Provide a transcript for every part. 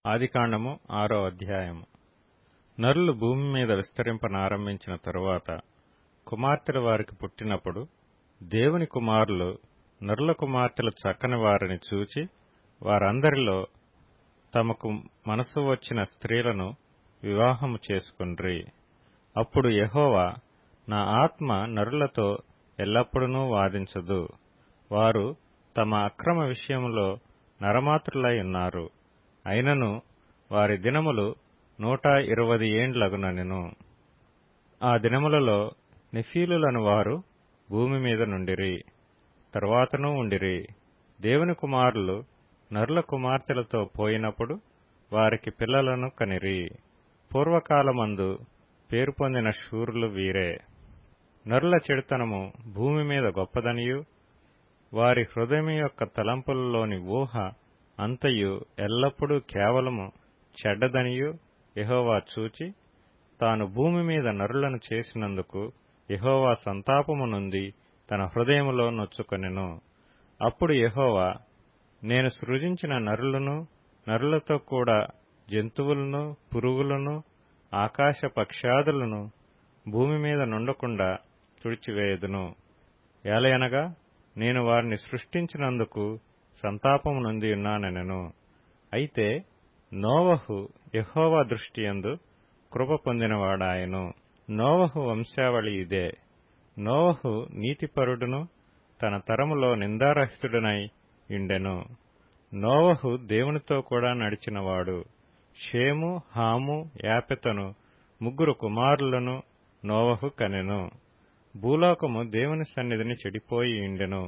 ఆదికాండము 6వ అధ్యాయము. నరులు భూమి మీద విస్తరింపనారంభించిన తరువాత కుమార్తెలు వారికి పుట్టినప్పుడు దేవుని కుమారులు నరుల కుమార్తెలు చక్కని వారిని చూచి వారందరిలో తమకు మనసు వచ్చిన స్త్రీలను వివాహము చేసుకొండ్రి. అప్పుడు యెహోవా, నా ఆత్మ నరులతో ఎల్లప్పుడూ వాదించదు. వారు తమ అక్రమ విషయములో నరమాతృలై ఉన్నారు. అయినను వారి దినములు 120 ఏండ్లగునెను. ఆ దినములలో నెఫీలులను వారు భూమి మీద నుండిరి, తరువాతనూ ఉండిరి. దేవుని కుమారులు నరుల కుమార్తెలతో పోయినప్పుడు వారికి పిల్లలను కనిరి. పూర్వకాలమందు పేరు పొందిన శూరులు వీరే. నరుల చెడుతనము భూమి మీద గొప్పదనియు వారి హృదయం యొక్క తలంపులలోని ఊహ అంతయు ఎల్లప్పుడూ కేవలము చెడ్డదనియు యెహోవా చూచి తాను భూమి మీద నరులను చేసినందుకు యెహోవా సంతాపము నొంది తన హృదయములో నొచ్చుకొనెను. అప్పుడు యెహోవా, నేను సృజించిన నరులను, నరులతో కూడా జంతువులను, పురుగులను, ఆకాశ పక్షాదులను భూమి మీద నుండకుండా తుడిచివేయదును. ఏలయనగా నేను వారిని సృష్టించినందుకు సంతాపము నొంది ఉన్నానెనెను. అయితే నోవహు యెహోవా దృష్టియందు కృప పొందినవాడాయెను. నోవహు వంశావళి ఇదే. నోవహు నీతిపరుడును తన తరములో నిందారహితుడనై యుండెను. నోవహు దేవునితో కూడా నడిచినవాడు. షేము, హాము, యాపెతను 3 కుమారులను నోవహు కనెను. భూలోకము దేవుని సన్నిధిని చెడిపోయి యుండెను.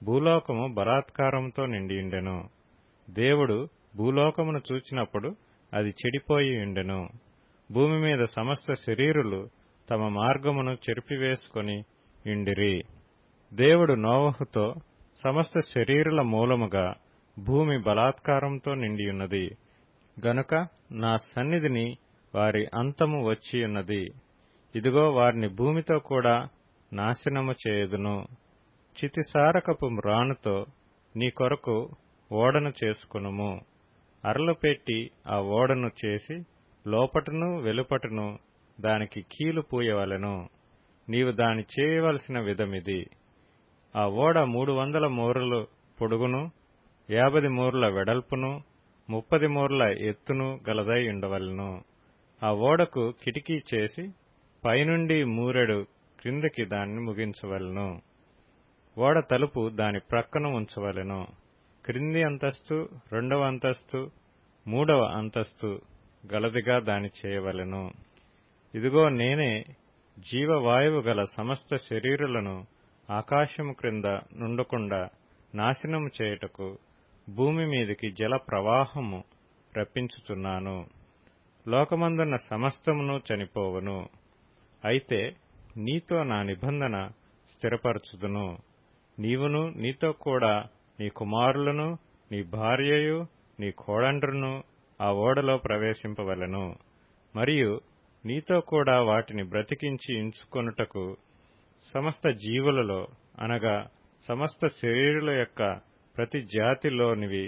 భూలోకము బలాత్కారముతో నిండియుండెను. దేవుడు భూలోకమును చూచినప్పుడు అది చెడిపోయి యుండెను. భూమి మీద సమస్త శరీరులు తమ మార్గమును చెరిపివేసుకొని యుండిరి. దేవుడు నోవహుతో, సమస్త శరీరుల మూలముగా భూమి బలాత్కారంతో నిండియున్నది గనుక నా సన్నిధిని వారి అంతము వచ్చియున్నది. ఇదిగో వారిని భూమితో కూడా నాశనము చేయుదును. చితిసారకపు మ్రానుతో నీ కొరకు ఓడను చేసుకొనుము. అరలు పెట్టి ఆ ఓడను చేసి లోపటను వెలుపటను దానికి కీలు పూయవలెను. నీవు దాని చేయవలసిన విధమిది. ఆ ఓడ 300 మూరలు పొడుగును, 50 మూరల వెడల్పును, 30 మూరల ఎత్తును గలదై ఉండవలెను. ఆ ఓడకు కిటికీ చేసి పైనుండి మూరెడు క్రిందికి దాన్ని ముగించవలెను. ఓడ తలుపు దాని ప్రక్కన ఉంచవలెను. క్రింది అంతస్తు, 2వ అంతస్తు, 3వ అంతస్తు గలదిగా దాని చేయవలెను. ఇదిగో నేనే జీవవాయువు గల సమస్త శరీరులను ఆకాశము క్రింద నుండకుండా నాశనము చేయుటకు భూమి మీదికి జల ప్రవాహము రప్పించుచున్నాను. లోకమందున్న సమస్తమును చనిపోవును. అయితే నీతో నా నిబంధన స్థిరపరచుదును. నీవును నీతో కూడా నీ కుమారులను, నీ భార్యయు, నీ కోడండ్రును ఆ ఓడలో ప్రవేశింపవలెను. మరియు నీతో కూడా వాటిని బ్రతికించి ఉంచుకొనుటకు సమస్త జీవులలో, అనగా సమస్త శరీరుల యొక్క ప్రతి జాతిలోనివి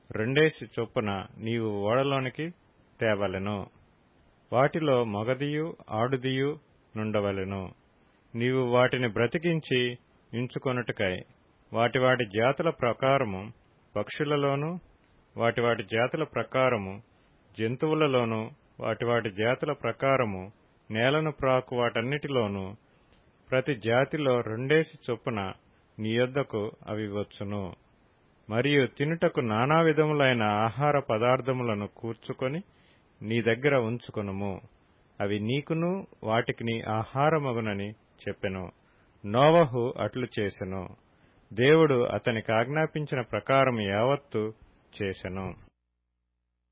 2 చొప్పున నీవు ఓడలోనికి తేవలెను. వాటిలో మగదియు ఆడుదియు నుండవలెను. నీవు వాటిని బ్రతికించి ఉంచుకొనుటకై వాటి వాటి జాతుల ప్రకారము పక్షులలోను, వాటి వాటి జాతుల ప్రకారము జంతువులలోను, వాటి వాటి జాతుల ప్రకారము నేలను ప్రాకు వాటన్నిటిలోనూ ప్రతి జాతిలో 2 చొప్పున నీ యొద్దకు అవి వచ్చును. మరియు తినుటకు నానా విధములైన ఆహార పదార్థములను కూర్చుకొని నీ దగ్గర ఉంచుకొనుము. అవి నీకును వాటికి నీ ఆహారమగునని చెప్పెను. నోవహు అట్లు చేసెను. దేవుడు అతనికి ఆజ్ఞాపించిన ప్రకారం యావత్తు చేసెను.